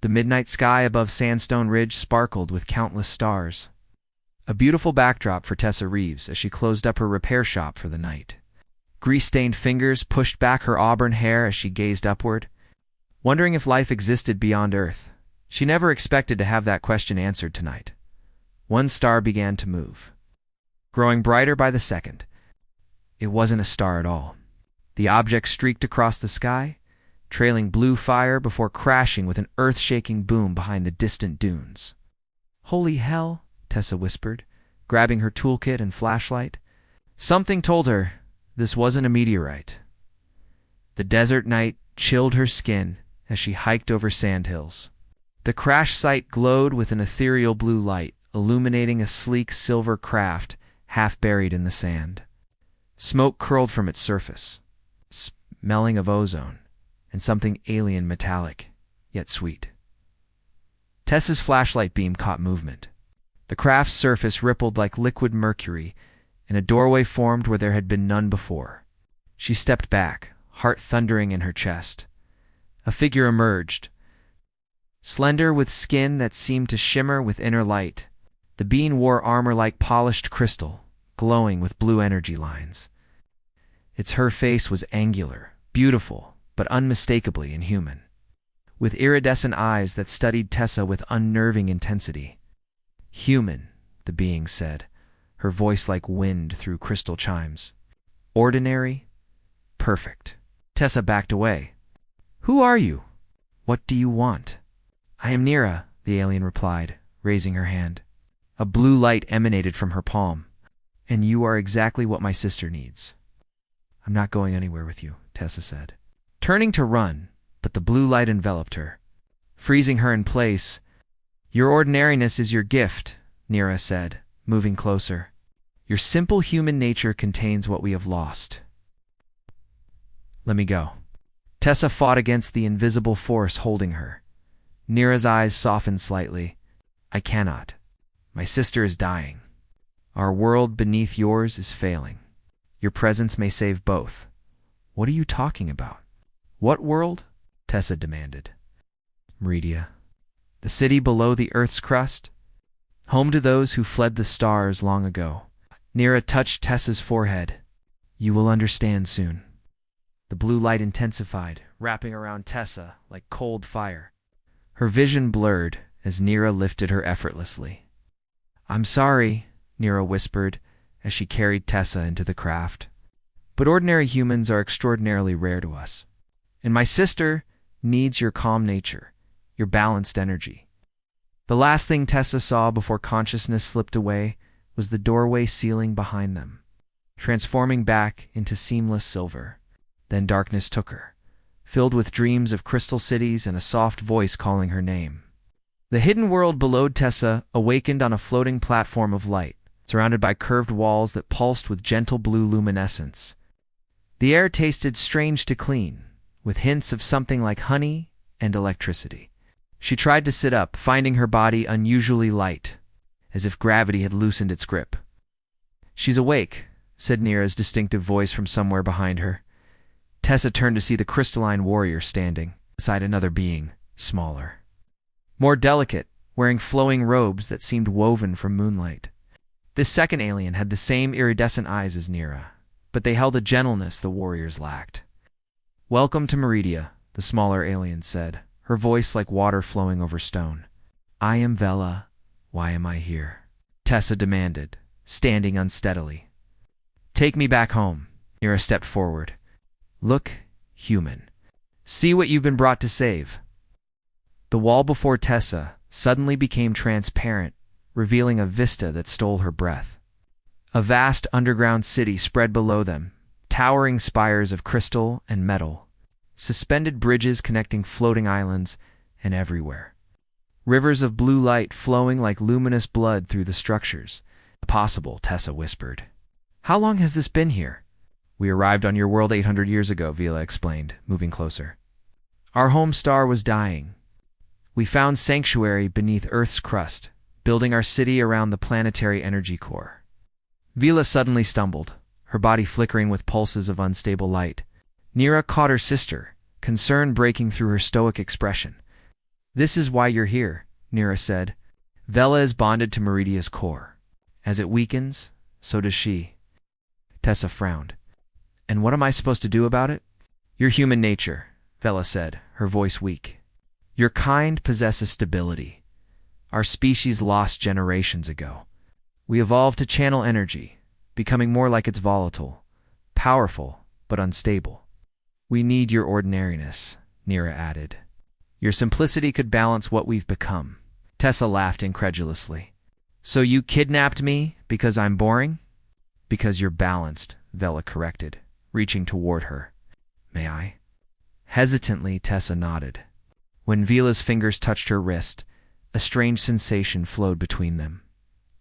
The midnight sky above Sandstone Ridge sparkled with countless stars. A beautiful backdrop for Tessa Reeves as she closed up her repair shop for the night. Grease-stained fingers pushed back her auburn hair as she gazed upward, wondering if life existed beyond Earth. She never expected to have that question answered tonight. One star began to move, growing brighter by the second. It wasn't a star at all. The object streaked across the sky, trailing blue fire before crashing with an earth-shaking boom behind the distant dunes. "Holy hell," Tessa whispered, grabbing her toolkit and flashlight. Something told her this wasn't a meteorite. The desert night chilled her skin as she hiked over sandhills. The crash site glowed with an ethereal blue light, illuminating a sleek silver craft half buried in the sand. Smoke curled from its surface, smelling of ozone and something alien metallic, yet sweet. Tessa's flashlight beam caught movement. The craft's surface rippled like liquid mercury, and a doorway formed where there had been none before. She stepped back, heart thundering in her chest. A figure emerged, slender with skin that seemed to shimmer with inner light. The being wore armor like polished crystal, glowing with blue energy lines. Her face was angular, beautiful, but unmistakably inhuman, with iridescent eyes that studied Tessa with unnerving intensity. "Human," the being said, her voice like wind through crystal chimes. "Ordinary, perfect." Tessa backed away. "Who are you? What do you want?" "I am Nira," the alien replied, raising her hand. A blue light emanated from her palm. "And you are exactly what my sister needs." "I'm not going anywhere with you," Tessa said, turning to run, but the blue light enveloped her, freezing her in place. "Your ordinariness is your gift," Nira said, moving closer. "Your simple human nature contains what we have lost." "Let me go." Tessa fought against the invisible force holding her. Nira's eyes softened slightly. "I cannot. My sister is dying. Our world beneath yours is failing. Your presence may save both." "What are you talking about?" "What world?" Tessa demanded. "Meridia. The city below the Earth's crust, home to those who fled the stars long ago." Nira touched Tessa's forehead. "You will understand soon." The blue light intensified, wrapping around Tessa like cold fire. Her vision blurred as Nira lifted her effortlessly. "I'm sorry," Nira whispered as she carried Tessa into the craft. "But ordinary humans are extraordinarily rare to us. And my sister needs your calm nature, your balanced energy." The last thing Tessa saw before consciousness slipped away was the doorway ceiling behind them, transforming back into seamless silver. Then darkness took her, filled with dreams of crystal cities and a soft voice calling her name. The hidden world below Tessa awakened on a floating platform of light, surrounded by curved walls that pulsed with gentle blue luminescence. The air tasted strange to clean, with hints of something like honey and electricity. She tried to sit up, finding her body unusually light, as if gravity had loosened its grip. "She's awake," said Nira's distinctive voice from somewhere behind her. Tessa turned to see the crystalline warrior standing beside another being, smaller, more delicate, wearing flowing robes that seemed woven from moonlight. This second alien had the same iridescent eyes as Nira, but they held a gentleness the warriors lacked. "Welcome to Meridia," the smaller alien said, her voice like water flowing over stone. "I am Vela. Why am I here?" Tessa demanded, standing unsteadily. "Take me back home." Nira stepped forward. "Look, human. See what you've been brought to save." The wall before Tessa suddenly became transparent, revealing a vista that stole her breath. A vast underground city spread below them, towering spires of crystal and metal, suspended bridges connecting floating islands, and everywhere rivers of blue light flowing like luminous blood through the structures. "Impossible," Tessa whispered. "How long has this been here?" "We arrived on your world 800 years ago," Vela explained, moving closer. "Our home star was dying. We found sanctuary beneath Earth's crust, building our city around the planetary energy core." Vela suddenly stumbled, her body flickering with pulses of unstable light. Nira caught her sister, concern breaking through her stoic expression. This is why you're here, Nira said. Vela is bonded to Meridia's core. As it weakens, so does she. Tessa frowned. And what am I supposed to do about it? Your human nature, Vela said, her voice weak. Your kind possesses stability. Our species lost generations ago. We evolved to channel energy, becoming more like its volatile, powerful, but unstable. We need your ordinariness, Nira added. Your simplicity could balance what we've become. Tessa laughed incredulously. So you kidnapped me because I'm boring? Because you're balanced, Vela corrected, reaching toward her. May I? Hesitantly, Tessa nodded. When Vela's fingers touched her wrist, a strange sensation flowed between them.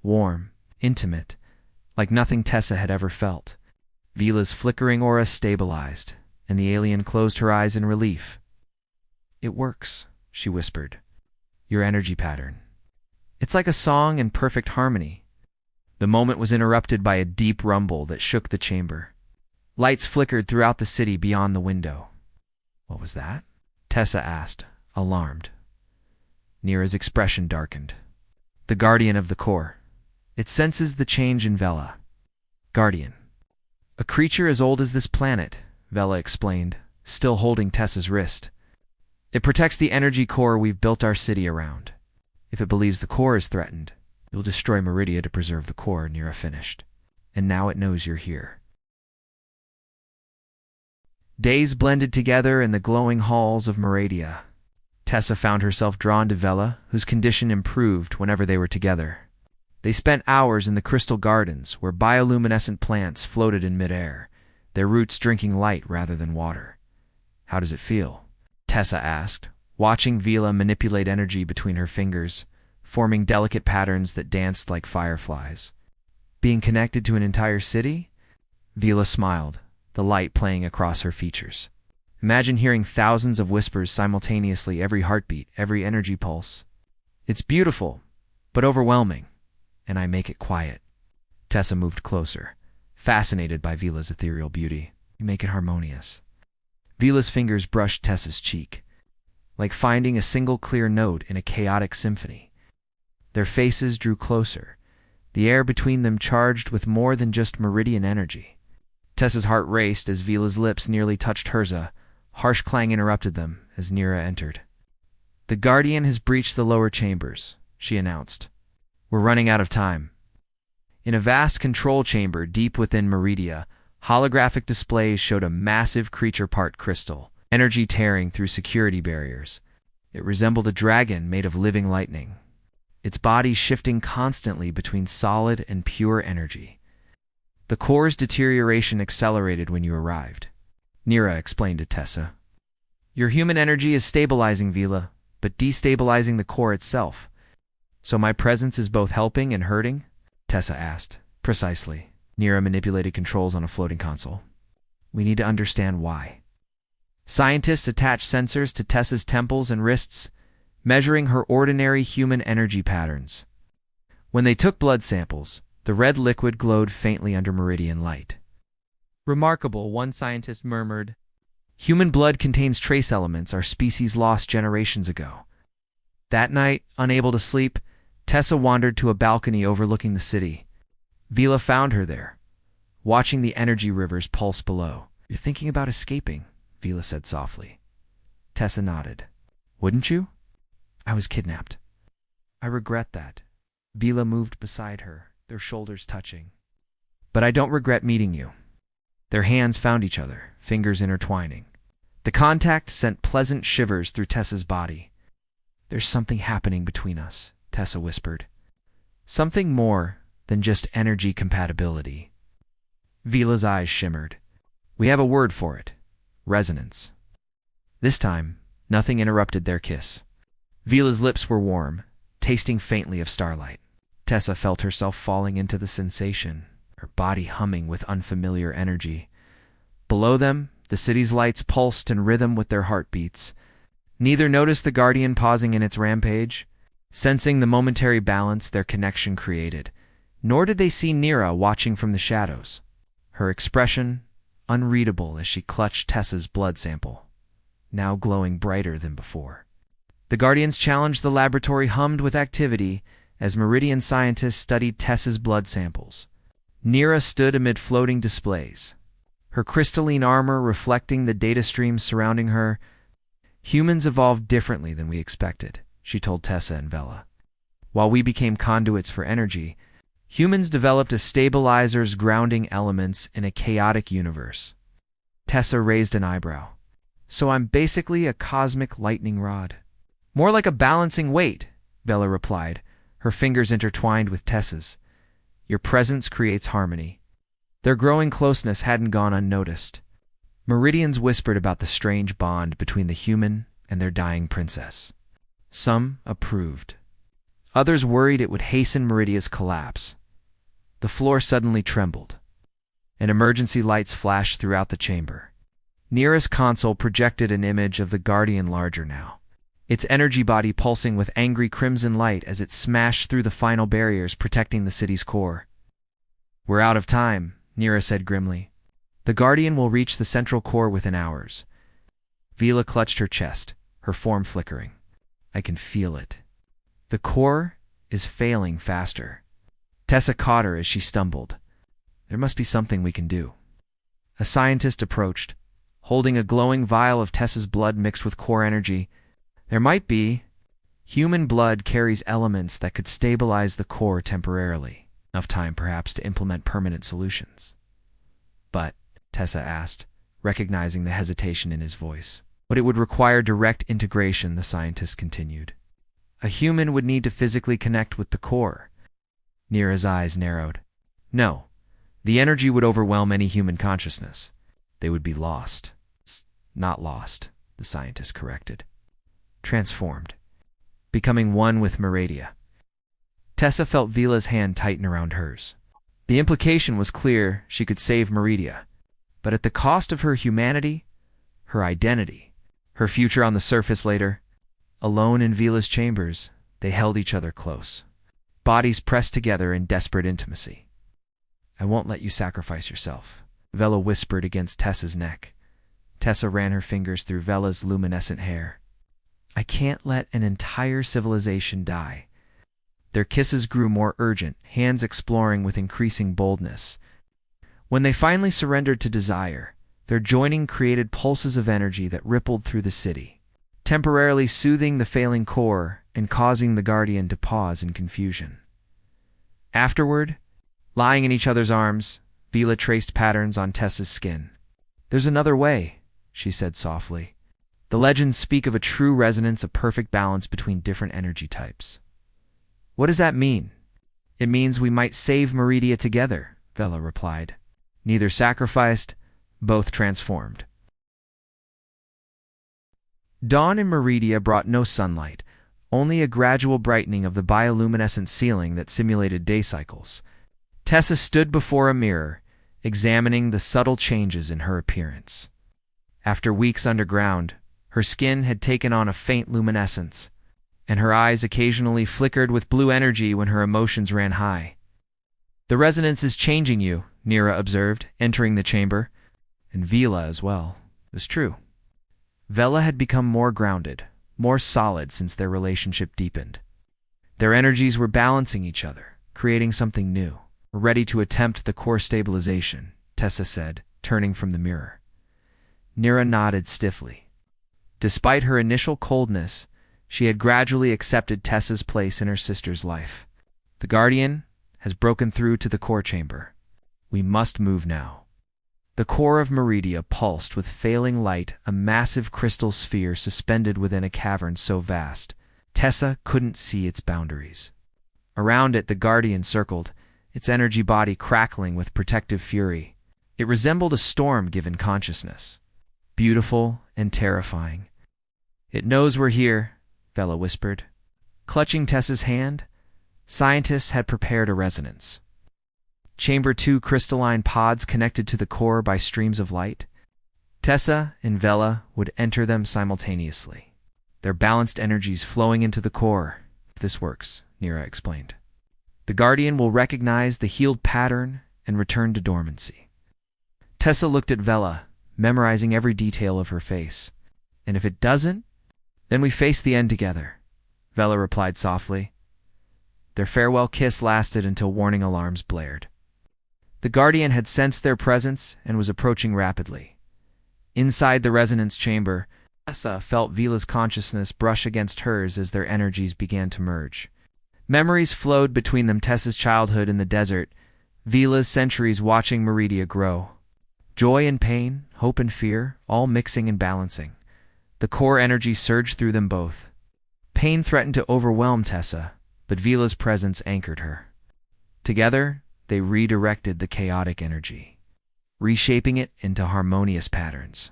Warm, intimate, like nothing Tessa had ever felt. Vela's flickering aura stabilized, and the alien closed her eyes in relief. It works, she whispered. Your energy pattern. It's like a song in perfect harmony. The moment was interrupted by a deep rumble that shook the chamber. Lights flickered throughout the city beyond the window. What was that? Tessa asked, alarmed. Nira's expression darkened. The guardian of the core. It senses the change in Vela. Guardian. A creature as old as this planet, Vela explained, still holding Tessa's wrist. It protects the energy core we've built our city around. If it believes the core is threatened, it will destroy Meridia to preserve the core, Nira finished. And now it knows you're here. Days blended together in the glowing halls of Meridia. Tessa found herself drawn to Vela, whose condition improved whenever they were together. They spent hours in the crystal gardens, where bioluminescent plants floated in midair, their roots drinking light rather than water. How does it feel? Tessa asked, watching Vela manipulate energy between her fingers, forming delicate patterns that danced like fireflies. Being connected to an entire city? Vela smiled, the light playing across her features. Imagine hearing thousands of whispers simultaneously, every heartbeat, every energy pulse. It's beautiful, but overwhelming, and I make it quiet. Tessa moved closer, fascinated by Vela's ethereal beauty. You make it harmonious. Vela's fingers brushed Tessa's cheek, like finding a single clear note in a chaotic symphony. Their faces drew closer, the air between them charged with more than just meridian energy. Tessa's heart raced as Vela's lips nearly touched hers. A harsh clang interrupted them as Nira entered. The Guardian has breached the lower chambers, she announced. We're running out of time. In a vast control chamber deep within Meridia, holographic displays showed a massive creature part crystal, energy tearing through security barriers. It resembled a dragon made of living lightning, its body shifting constantly between solid and pure energy. The core's deterioration accelerated when you arrived, Nira explained to Tessa. Your human energy is stabilizing Vela, but destabilizing the core itself. So my presence is both helping and hurting? Tessa asked. Precisely. Nira manipulated controls on a floating console. We need to understand why. Scientists attached sensors to Tessa's temples and wrists, measuring her ordinary human energy patterns. When they took blood samples, the red liquid glowed faintly under meridian light. Remarkable, one scientist murmured. Human blood contains trace elements our species lost generations ago. That night, unable to sleep, Tessa wandered to a balcony overlooking the city. Vela found her there, watching the energy rivers pulse below. You're thinking about escaping, Vela said softly. Tessa nodded. Wouldn't you? I was kidnapped. I regret that. Vela moved beside her, their shoulders touching. But I don't regret meeting you. Their hands found each other, fingers intertwining. The contact sent pleasant shivers through Tessa's body. There's something happening between us, Tessa whispered. Something more than just energy compatibility. Vela's eyes shimmered. We have a word for it. Resonance. This time, nothing interrupted their kiss. Vela's lips were warm, tasting faintly of starlight. Tessa felt herself falling into the sensation, her body humming with unfamiliar energy. Below them, the city's lights pulsed in rhythm with their heartbeats. Neither noticed the Guardian pausing in its rampage, sensing the momentary balance their connection created, nor did they see Nira watching from the shadows, her expression unreadable as she clutched Tessa's blood sample, now glowing brighter than before. The Guardian's challenge the laboratory hummed with activity as Meridian scientists studied Tessa's blood samples. Nira stood amid floating displays, her crystalline armor reflecting the data streams surrounding her. "Humans evolved differently than we expected," she told Tessa and Vela. "While we became conduits for energy, humans developed as stabilizers grounding elements in a chaotic universe." Tessa raised an eyebrow. "So I'm basically a cosmic lightning rod?" "More like a balancing weight," Vela replied, her fingers intertwined with Tessa's. "Your presence creates harmony." Their growing closeness hadn't gone unnoticed. Meridians whispered about the strange bond between the human and their dying princess. Some approved. Others worried it would hasten Meridia's collapse. The floor suddenly trembled, and emergency lights flashed throughout the chamber. Nira's console projected an image of the Guardian larger now, its energy body pulsing with angry crimson light as it smashed through the final barriers protecting the city's core. "We're out of time," Nira said grimly. "The Guardian will reach the central core within hours." Vela clutched her chest, her form flickering. "I can feel it. The core is failing faster." Tessa caught her as she stumbled. "There must be something we can do." A scientist approached, holding a glowing vial of Tessa's blood mixed with core energy. "There might be. Human blood carries elements that could stabilize the core temporarily. Enough time, perhaps, to implement permanent solutions." "But," Tessa asked, recognizing the hesitation in his voice. "But it would require direct integration," the scientist continued. "A human would need to physically connect with the core." Nira's eyes narrowed. "No, the energy would overwhelm any human consciousness. They would be lost." "Not lost," the scientist corrected. "Transformed. Becoming one with Meridia." Tessa felt Vela's hand tighten around hers. The implication was clear: she could save Meridia, but at the cost of her humanity, her identity, her future on the surface later. Alone in Vela's chambers, they held each other close, bodies pressed together in desperate intimacy. "I won't let you sacrifice yourself," Vela whispered against Tessa's neck. Tessa ran her fingers through Vela's luminescent hair. "I can't let an entire civilization die." Their kisses grew more urgent, hands exploring with increasing boldness. When they finally surrendered to desire, their joining created pulses of energy that rippled through the city, temporarily soothing the failing core and causing the Guardian to pause in confusion. Afterward, lying in each other's arms, Vela traced patterns on Tessa's skin. "There's another way," she said softly. "The legends speak of a true resonance, a perfect balance between different energy types." "What does that mean?" "It means we might save Meridia together," Vela replied. "Neither sacrificed, both transformed." Dawn in Meridia brought no sunlight, only a gradual brightening of the bioluminescent ceiling that simulated day cycles. Tessa stood before a mirror, examining the subtle changes in her appearance. After weeks underground, her skin had taken on a faint luminescence, and her eyes occasionally flickered with blue energy when her emotions ran high. "The resonance is changing you," Nira observed, entering the chamber. "And Vela as well." It was true. Vela had become more grounded, more solid since their relationship deepened. Their energies were balancing each other, creating something new. "We're ready to attempt the core stabilization," Tessa said, turning from the mirror. Nira nodded stiffly. Despite her initial coldness, she had gradually accepted Tessa's place in her sister's life. "The Guardian has broken through to the core chamber. We must move now." The core of Meridia pulsed with failing light, a massive crystal sphere suspended within a cavern so vast, Tessa couldn't see its boundaries. Around it, the Guardian circled, its energy body crackling with protective fury. It resembled a storm given consciousness, beautiful and terrifying. "It knows we're here," Vela whispered. Clutching Tessa's hand, scientists had prepared a resonance. Chamber 2 crystalline pods connected to the core by streams of light. Tessa and Vela would enter them simultaneously, their balanced energies flowing into the core. "If this works," Nira explained, "the Guardian will recognize the healed pattern and return to dormancy." Tessa looked at Vela, memorizing every detail of her face. "And if it doesn't?" Then we face the end together, Vela replied softly. Their farewell kiss lasted until warning alarms blared. The Guardian had sensed their presence and was approaching rapidly. Inside the resonance chamber, Tessa felt Vela's consciousness brush against hers as their energies began to merge. Memories flowed between them, Tessa's childhood in the desert, Vela's centuries watching Meridia grow. Joy and pain, hope and fear, all mixing and balancing. The core energy surged through them both. Pain threatened to overwhelm Tessa, but Vela's presence anchored her. Together, they redirected the chaotic energy, reshaping it into harmonious patterns.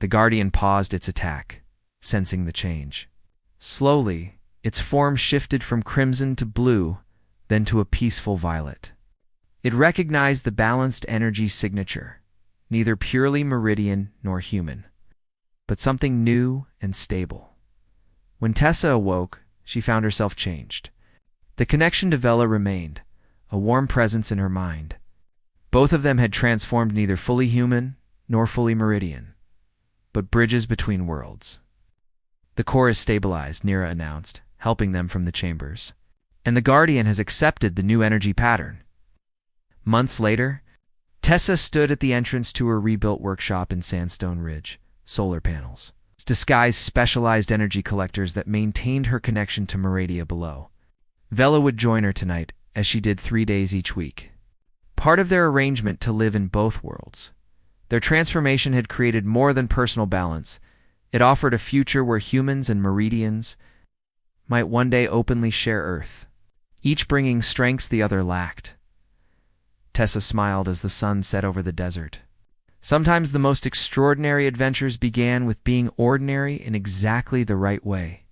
The Guardian paused its attack, sensing the change. Slowly, its form shifted from crimson to blue, then to a peaceful violet. It recognized the balanced energy signature, neither purely meridian nor human, but something new and stable. When Tessa awoke, she found herself changed. The connection to Vela remained, a warm presence in her mind. Both of them had transformed, neither fully human nor fully meridian, but bridges between worlds. The core is stabilized, Nira announced, helping them from the chambers. And the Guardian has accepted the new energy pattern. Months later, Tessa stood at the entrance to her rebuilt workshop in Sandstone Ridge, solar panels, disguised specialized energy collectors that maintained her connection to Meridia below. Vela would join her tonight, as she did 3 days each week. Part of their arrangement to live in both worlds. Their transformation had created more than personal balance. It offered a future where humans and Meridians might one day openly share Earth, each bringing strengths the other lacked. Tessa smiled as the sun set over the desert. Sometimes the most extraordinary adventures began with being ordinary in exactly the right way.